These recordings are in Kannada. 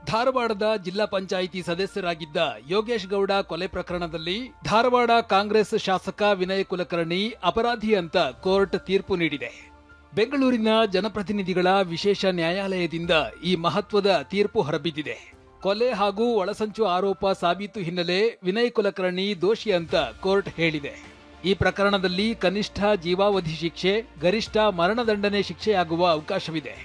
ಧಾರವಾಡದ ಜಿಲ್ಲಾ ಪಂಚಾಯಿತಿ ಸದಸ್ಯರಾಗಿದ್ದ ಯೋಗೇಶ್ ಗೌಡ ಕೊಲೆ ಪ್ರಕರಣದಲ್ಲಿ ಧಾರವಾಡ ಕಾಂಗ್ರೆಸ್ ಶಾಸಕ ವಿನಯ್ ಕುಲಕರ್ಣಿ ಅಪರಾಧಿ ಅಂತ ಕೋರ್ಟ್ ತೀರ್ಪು ನೀಡಿದೆ. ಬೆಂಗಳೂರಿನ ಜನಪ್ರತಿನಿಧಿಗಳ ವಿಶೇಷ ನ್ಯಾಯಾಲಯದಿಂದ ಈ ಮಹತ್ವದ ತೀರ್ಪು ಹೊರಬಿದ್ದಿದೆ. ಕೊಲೆ ಹಾಗೂ ಒಳಸಂಚು ಆರೋಪ ಸಾಬೀತು ಹಿನ್ನೆಲೆ ವಿನಯ್ ಕುಲಕರ್ಣಿ ದೋಷಿ ಅಂತ ಕೋರ್ಟ್ ಹೇಳಿದೆ. ಈ ಪ್ರಕರಣದಲ್ಲಿ ಕನಿಷ್ಠ ಜೀವಾವಧಿ ಶಿಕ್ಷೆ, ಗರಿಷ್ಠ ಮರಣದಂಡನೆ ಶಿಕ್ಷೆಯಾಗುವ ಅವಕಾಶವಿದೆ.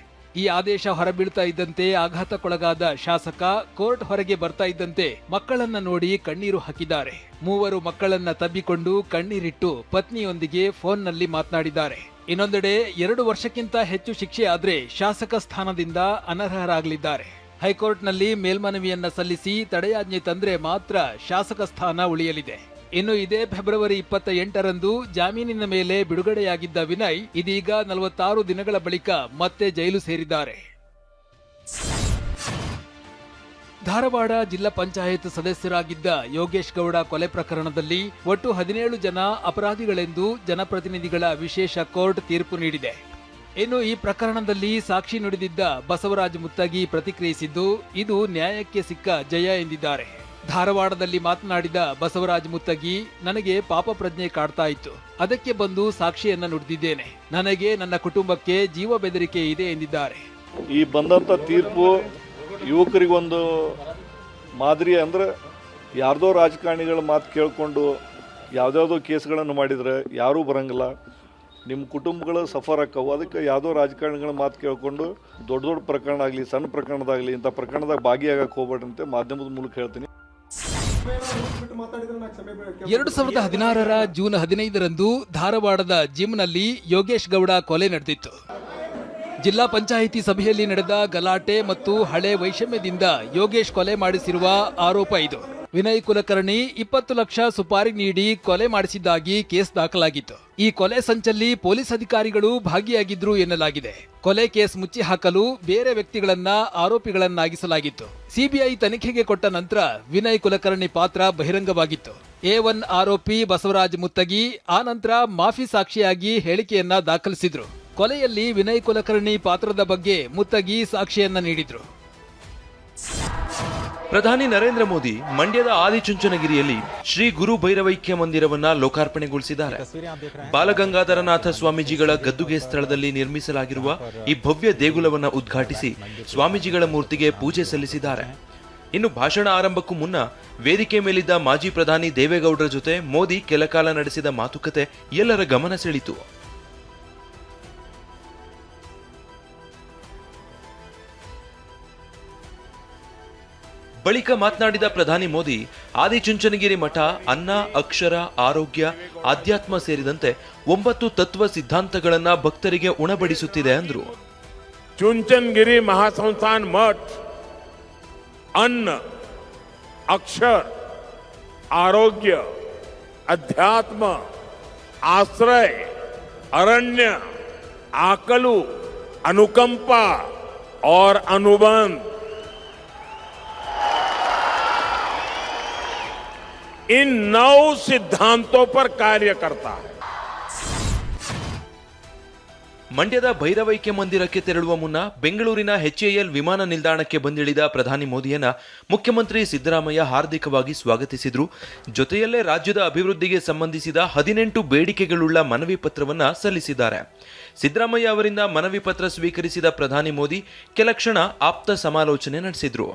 ಈ ಆದೇಶ ಹೊರಬೀಳ್ತಾ ಇದ್ದಂತೆ ಆಘಾತಕ್ಕೊಳಗಾದ ಶಾಸಕ ಕೋರ್ಟ್ ಹೊರಗೆ ಬರ್ತಾ ಇದ್ದಂತೆ ಮಕ್ಕಳನ್ನ ನೋಡಿ ಕಣ್ಣೀರು ಹಾಕಿದ್ದಾರೆ. 3 ಮಕ್ಕಳನ್ನ ತಬ್ಬಿಕೊಂಡು ಕಣ್ಣೀರಿಟ್ಟು ಪತ್ನಿಯೊಂದಿಗೆ ಫೋನ್ನಲ್ಲಿ ಮಾತನಾಡಿದ್ದಾರೆ. ಇನ್ನೊಂದೆಡೆ 2 ವರ್ಷಕ್ಕಿಂತ ಹೆಚ್ಚು ಶಿಕ್ಷೆ ಆದ್ರೆ ಶಾಸಕ ಸ್ಥಾನದಿಂದ ಅನರ್ಹರಾಗಲಿದ್ದಾರೆ. ಹೈಕೋರ್ಟ್ನಲ್ಲಿ ಮೇಲ್ಮನವಿಯನ್ನ ಸಲ್ಲಿಸಿ ತಡೆಯಾಜ್ಞೆ ತಂದ್ರೆ ಮಾತ್ರ ಶಾಸಕ ಸ್ಥಾನ ಉಳಿಯಲಿದೆ. ಇನ್ನು ಇದೇ ಫೆಬ್ರವರಿ 28ರಂದು ಜಾಮೀನಿನ ಮೇಲೆ ಬಿಡುಗಡೆಯಾಗಿದ್ದ ವಿನಯ್ ಇದೀಗ 46 ದಿನಗಳ ಬಳಿಕ ಮತ್ತೆ ಜೈಲು ಸೇರಿದ್ದಾರೆ. ಧಾರವಾಡ ಜಿಲ್ಲಾ ಪಂಚಾಯತ್ ಸದಸ್ಯರಾಗಿದ್ದ ಯೋಗೇಶ್ ಗೌಡ ಕೊಲೆ ಪ್ರಕರಣದಲ್ಲಿ ಒಟ್ಟು 17 ಜನ ಅಪರಾಧಿಗಳೆಂದು ಜನಪ್ರತಿನಿಧಿಗಳ ವಿಶೇಷ ಕೋರ್ಟ್ ತೀರ್ಪು ನೀಡಿದೆ. ಇನ್ನು ಈ ಪ್ರಕರಣದಲ್ಲಿ ಸಾಕ್ಷಿ ನುಡಿದಿದ್ದ ಬಸವರಾಜ ಮುತ್ತಗಿ ಪ್ರತಿಕ್ರಿಯಿಸಿದ್ದು, ಇದು ನ್ಯಾಯಕ್ಕೆ ಸಿಕ್ಕ ಜಯ ಎಂದಿದ್ದಾರೆ. ಧಾರವಾಡದಲ್ಲಿ ಮಾತನಾಡಿದ ಬಸವರಾಜ ಮುತ್ತಗಿ, ನನಗೆ ಪಾಪ ಪ್ರಜ್ಞೆ ಕಾಡ್ತಾ ಇತ್ತು, ಅದಕ್ಕೆ ಬಂದು ಸಾಕ್ಷಿಯನ್ನ ನುಡಿದಿದ್ದೇನೆ. ನನಗೆ ನನ್ನ ಕುಟುಂಬಕ್ಕೆ ಜೀವ ಬೆದರಿಕೆ ಇದೆ ಎಂದಿದ್ದಾರೆ. ಈ ಬಂದಂತ ತೀರ್ಪು ಯುವಕರಿಗೊಂದು ಮಾದರಿ. ಅಂದ್ರೆ ಯಾರ್ದೋ ರಾಜಕಾರಣಿಗಳ ಮಾತು ಕೇಳಿಕೊಂಡು ಯಾವ್ದಾವುದೋ ಕೇಸ್ಗಳನ್ನು ಮಾಡಿದರೆ ಯಾರೂ ಬರಂಗಿಲ್ಲ, ನಿಮ್ಮ ಕುಟುಂಬಗಳು ಸಫರ್ ಆಕ್ಕವು. ಅದಕ್ಕೆ ಯಾವುದೋ ರಾಜಕಾರಣಿಗಳ ಮಾತು ಕೇಳಿಕೊಂಡು ದೊಡ್ಡ ದೊಡ್ಡ ಪ್ರಕರಣ ಆಗಲಿ ಸಣ್ಣ ಪ್ರಕರಣದಾಗಲಿ ಇಂಥ ಪ್ರಕರಣದಾಗ ಭಾಗಿಯಾಗಕ್ಕೆ ಹೋಗ್ಬೇಡ್ರಿ ಅಂತ ಮಾಧ್ಯಮದ ಮೂಲಕ ಹೇಳ್ತೀನಿ. 2016ರ ಜೂನ್ 15ರಂದು ಧಾರವಾಡದ ಜಿಮ್ನಲ್ಲಿ ಯೋಗೇಶ್ ಗೌಡ ಕೊಲೆ ನಡೆದಿತ್ತು. ಜಿಲ್ಲಾ ಪಂಚಾಯಿತಿ ಸಭೆಯಲ್ಲಿ ನಡೆದ ಗಲಾಟೆ ಮತ್ತು ಹಳೆ ವೈಷಮ್ಯದಿಂದ ಯೋಗೇಶ್ ಕೊಲೆ ಮಾಡಿಸಿರುವ ಆರೋಪ ಇದು. ವಿನಯ್ ಕುಲಕರ್ಣಿ 20 ಲಕ್ಷ ಸುಪಾರಿ ನೀಡಿ ಕೊಲೆ ಮಾಡಿಸಿದ್ದಾಗಿ ಕೇಸ್ ದಾಖಲಾಗಿತ್ತು. ಈ ಕೊಲೆ ಸಂಚಲ್ಲಿ ಪೊಲೀಸ್ ಅಧಿಕಾರಿಗಳು ಭಾಗಿಯಾಗಿದ್ರು ಎನ್ನಲಾಗಿದೆ. ಕೊಲೆ ಕೇಸ್ ಮುಚ್ಚಿ ಹಾಕಲು ಬೇರೆ ವ್ಯಕ್ತಿಗಳನ್ನ ಆರೋಪಿಗಳನ್ನಾಗಿಸಲಾಗಿತ್ತು. ಸಿಬಿಐ ತನಿಖೆಗೆ ಕೊಟ್ಟ ನಂತರ ವಿನಯ್ ಕುಲಕರ್ಣಿ ಪಾತ್ರ ಬಹಿರಂಗವಾಗಿತ್ತು. A1 ಆರೋಪಿ ಬಸವರಾಜ ಮುತ್ತಗಿ ಆ ನಂತರ ಮಾಫಿ ಸಾಕ್ಷಿಯಾಗಿ ಹೇಳಿಕೆಯನ್ನ ದಾಖಲಿಸಿದ್ರು. ಕೊಲೆಯಲ್ಲಿ ವಿನಯ್ ಕುಲಕರ್ಣಿ ಪಾತ್ರದ ಬಗ್ಗೆ ಮುತ್ತಗಿ ಸಾಕ್ಷಿಯನ್ನ ನೀಡಿದ್ರು. ಪ್ರಧಾನಿ ನರೇಂದ್ರ ಮೋದಿ ಮಂಡ್ಯದ ಆದಿಚುಂಚನಗಿರಿಯಲ್ಲಿ ಶ್ರೀ ಗುರು ಭೈರವೈಕ್ಯ ಮಂದಿರವನ್ನ ಲೋಕಾರ್ಪಣೆಗೊಳಿಸಿದ್ದಾರೆ. ಬಾಲಗಂಗಾಧರನಾಥ ಸ್ವಾಮೀಜಿಗಳ ಗದ್ದುಗೆ ಸ್ಥಳದಲ್ಲಿ ನಿರ್ಮಿಸಲಾಗಿರುವ ಈ ಭವ್ಯ ದೇಗುಲವನ್ನ ಉದ್ಘಾಟಿಸಿ ಸ್ವಾಮೀಜಿಗಳ ಮೂರ್ತಿಗೆ ಪೂಜೆ ಸಲ್ಲಿಸಿದ್ದಾರೆ. ಇನ್ನು ಭಾಷಣ ಆರಂಭಕ್ಕೂ ಮುನ್ನ ವೇದಿಕೆ ಮೇಲಿದ್ದ ಮಾಜಿ ಪ್ರಧಾನಿ ದೇವೇಗೌಡರ ಜೊತೆ ಮೋದಿ ಕೆಲಕಾಲ ನಡೆಸಿದ ಮಾತುಕತೆ ಎಲ್ಲರ ಗಮನ ಸೆಳೆಯಿತು. ಬಳಿಕ ಮಾತನಾಡಿದ ಪ್ರಧಾನಿ ಮೋದಿ, ಆದಿಚುಂಚನಗಿರಿ ಮಠ ಅನ್ನ, ಅಕ್ಷರ, ಆರೋಗ್ಯ, ಆಧ್ಯಾತ್ಮ ಸೇರಿದಂತೆ 9 ತತ್ವ ಸಿದ್ಧಾಂತಗಳನ್ನ ಭಕ್ತರಿಗೆ ಉಣಬಡಿಸುತ್ತಿದೆ ಅಂದ್ರು. ಚುಂಚನಗಿರಿ ಮಹಾಸಂಸ್ಥಾನ ಮಠ ಅನ್ನ, ಅಕ್ಷರ, ಆರೋಗ್ಯ, ಅಧ್ಯಾತ್ಮ, ಆಶ್ರಯ, अरण्य, आकलू, अनुकंपा और अनुबंध इन 9 सिद्धांतों पर कार्य करता है. ಮಂಡ್ಯದ ಭೈರವೈಕ್ಯ ಮಂದಿರಕ್ಕೆ ತೆರಳುವ ಮುನ್ನ ಬೆಂಗಳೂರಿನ HAL ವಿಮಾನ ನಿಲ್ದಾಣಕ್ಕೆ ಬಂದಿಳಿದ ಪ್ರಧಾನಿ ಮೋದಿಯನ್ನ ಮುಖ್ಯಮಂತ್ರಿ ಸಿದ್ದರಾಮಯ್ಯ ಹಾರ್ದಿಕವಾಗಿ ಸ್ವಾಗತಿಸಿದ್ರು. ಜೊತೆಯಲ್ಲೇ ರಾಜ್ಯದ ಅಭಿವೃದ್ಧಿಗೆ ಸಂಬಂಧಿಸಿದ 18 ಬೇಡಿಕೆಗಳುಳ್ಳ ಮನವಿ ಪತ್ರವನ್ನ ಸಲ್ಲಿಸಿದ್ದಾರೆ. ಸಿದ್ದರಾಮಯ್ಯ ಅವರಿಂದ ಮನವಿ ಪತ್ರ ಸ್ವೀಕರಿಸಿದ ಪ್ರಧಾನಿ ಮೋದಿ ಕೆಲ ಕ್ಷಣ ಆಪ್ತ ಸಮಾಲೋಚನೆ ನಡೆಸಿದ್ರು.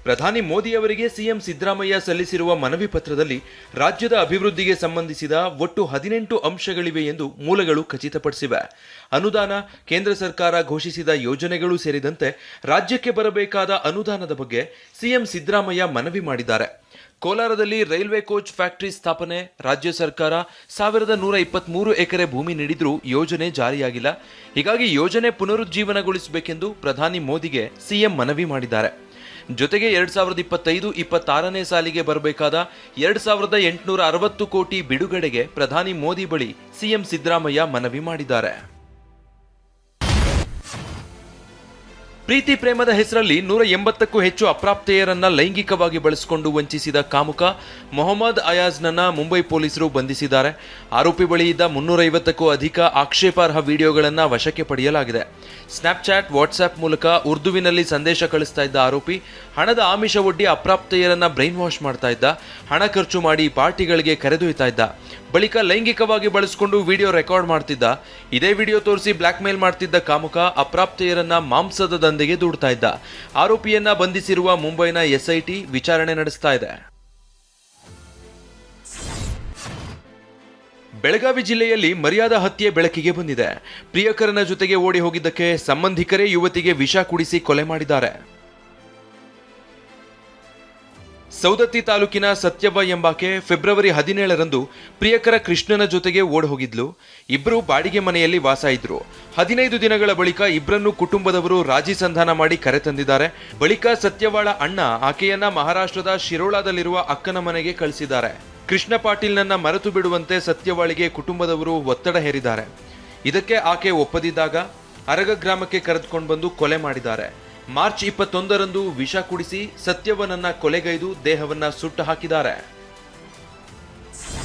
ಪ್ರಧಾನಿ ಮೋದಿ ಅವರಿಗೆ ಸಿಎಂ ಸಿದ್ದರಾಮಯ್ಯ ಸಲ್ಲಿಸಿರುವ ಮನವಿ ಪತ್ರದಲ್ಲಿ ರಾಜ್ಯದ ಅಭಿವೃದ್ಧಿಗೆ ಸಂಬಂಧಿಸಿದ ಒಟ್ಟು 18 ಅಂಶಗಳಿವೆ ಎಂದು ಮೂಲಗಳು ಖಚಿತಪಡಿಸಿವೆ. ಅನುದಾನ, ಕೇಂದ್ರ ಸರ್ಕಾರ ಘೋಷಿಸಿದ ಯೋಜನೆಗಳು ಸೇರಿದಂತೆ ರಾಜ್ಯಕ್ಕೆ ಬರಬೇಕಾದ ಅನುದಾನದ ಬಗ್ಗೆ ಸಿಎಂ ಸಿದ್ದರಾಮಯ್ಯ ಮನವಿ ಮಾಡಿದ್ದಾರೆ. ಕೋಲಾರದಲ್ಲಿ ರೈಲ್ವೆ ಕೋಚ್ ಫ್ಯಾಕ್ಟರಿ ಸ್ಥಾಪನೆ, ರಾಜ್ಯ ಸರ್ಕಾರ 1123 ಎಕರೆ ಭೂಮಿ ನೀಡಿದ್ರೂ ಯೋಜನೆ ಜಾರಿಯಾಗಿಲ್ಲ. ಹೀಗಾಗಿ ಯೋಜನೆ ಪುನರುಜ್ಜೀವನಗೊಳಿಸಬೇಕೆಂದು ಪ್ರಧಾನಿ ಮೋದಿಗೆ ಸಿಎಂ ಮನವಿ ಮಾಡಿದ್ದಾರೆ. ಜೊತೆಗೆ 2025-26ನೇ ಸಾಲಿಗೆ ಬರಬೇಕಾದ 2860 ಕೋಟಿ ಬಿಡುಗಡೆಗೆ ಪ್ರಧಾನಿ ಮೋದಿ ಬಳಿ ಸಿಎಂ ಸಿದ್ದರಾಮಯ್ಯ ಮನವಿ ಮಾಡಿದ್ದಾರೆ. ಪ್ರೀತಿ ಪ್ರೇಮದ ಹೆಸರಲ್ಲಿ 180ಕ್ಕೂ ಹೆಚ್ಚು ಅಪ್ರಾಪ್ತೆಯರನ್ನ ಲೈಂಗಿಕವಾಗಿ ಬಳಸಿಕೊಂಡು ವಂಚಿಸಿದ ಕಾಮುಕ ಮೊಹಮ್ಮದ್ ಅಯಾಜ್ನನ್ನ ಮುಂಬೈ ಪೊಲೀಸರು ಬಂಧಿಸಿದ್ದಾರೆ. ಆರೋಪಿ ಬಳಿ ಇದ್ದ 350ಕ್ಕೂ ಅಧಿಕ ಆಕ್ಷೇಪಾರ್ಹ ವಿಡಿಯೋಗಳನ್ನ ವಶಕ್ಕೆ ಪಡೆಯಲಾಗಿದೆ. ಸ್ನ್ಯಾಪ್ಚಾಟ್, ವಾಟ್ಸ್ಆಪ್ ಮೂಲಕ ಉರ್ದುವಿನಲ್ಲಿ ಸಂದೇಶ ಕಳಿಸ್ತಾ ಇದ್ದ ಆರೋಪಿ ಹಣದ ಆಮಿಷ ಒಡ್ಡಿ ಅಪ್ರಾಪ್ತೆಯರನ್ನ ಬ್ರೈನ್ ವಾಶ್ ಮಾಡ್ತಾ ಇದ್ದ. ಹಣ ಖರ್ಚು ಮಾಡಿ ಪಾರ್ಟಿಗಳಿಗೆ ಕರೆದೊಯ್ತಾ ಇದ್ದ. ಬಳಿಕ ಲೈಂಗಿಕವಾಗಿ ಬಳಸಿಕೊಂಡು ವಿಡಿಯೋ ರೆಕಾರ್ಡ್ ಮಾಡ್ತಿದ್ದ. ಇದೇ ವಿಡಿಯೋ ತೋರಿಸಿ ಬ್ಲಾಕ್ ಮೇಲ್ ಮಾಡ್ತಿದ್ದ ಕಾಮುಕ ಅಪ್ರಾಪ್ತೆಯರನ್ನ ಮಾಂಸದ ದಂಧೆಗೆ ದೂಡ್ತಾ ಇದ್ದ. ಆರೋಪಿಯನ್ನ ಬಂಧಿಸಿರುವ ಮುಂಬೈನ ಎಸ್ಐಟಿ ವಿಚಾರಣೆ ನಡೆಸ್ತಾ ಇದೆ. ಬೆಳಗಾವಿ ಜಿಲ್ಲೆಯಲ್ಲಿ ಮರ್ಯಾದಾ ಹತ್ಯೆ ಬೆಳಕಿಗೆ ಬಂದಿದೆ. ಪ್ರಿಯಕರನ ಜೊತೆಗೆ ಓಡಿ ಹೋಗಿದ್ದಕ್ಕೆ ಸಂಬಂಧಿಕರೇ ಯುವತಿಗೆ ವಿಷ ಕುಡಿಸಿ ಕೊಲೆ ಮಾಡಿದ್ದಾರೆ. ಸೌದತ್ತಿ ತಾಲೂಕಿನ ಸತ್ಯವ್ವ ಎಂಬಾಕೆ ಫೆಬ್ರವರಿ 17ರಂದು ಪ್ರಿಯಕರ ಕೃಷ್ಣನ ಜೊತೆಗೆ ಓಡಿ ಹೋಗಿದ್ಲು. ಇಬ್ಬರು ಬಾಡಿಗೆ ಮನೆಯಲ್ಲಿ ವಾಸ ಇದ್ರು. 15 ದಿನಗಳ ಬಳಿಕ ಇಬ್ಬರನ್ನು ಕುಟುಂಬದವರು ರಾಜಿ ಸಂಧಾನ ಮಾಡಿ ಕರೆತಂದಿದ್ದಾರೆ. ಬಳಿಕ ಸತ್ಯವ್ವಳ ಅಣ್ಣ ಆಕೆಯನ್ನ ಮಹಾರಾಷ್ಟ್ರದ ಶಿರೋಳದಲ್ಲಿರುವ ಅಕ್ಕನ ಮನೆಗೆ ಕಳಿಸಿದ್ದಾರೆ. ಕೃಷ್ಣ ಪಾಟೀಲ್ನನ್ನ ಮರೆತು ಬಿಡುವಂತೆ ಸತ್ಯವ್ವಳಿಗೆ ಕುಟುಂಬದವರು ಒತ್ತಡ ಹೇರಿದ್ದಾರೆ. ಇದಕ್ಕೆ ಆಕೆ ಒಪ್ಪದಿದ್ದಾಗ ಅರಗ ಗ್ರಾಮಕ್ಕೆ ಕರೆದುಕೊಂಡು ಬಂದು ಕೊಲೆ ಮಾಡಿದ್ದಾರೆ. ಮಾರ್ಚ್ 21ರಂದು ವಿಷ ಕುಡಿಸಿ ಸತ್ಯವನನ್ನ ಕೊಲೆಗೈದು ದೇಹವನ್ನ ಸುಟ್ಟು ಹಾಕಿದ್ದಾರೆ.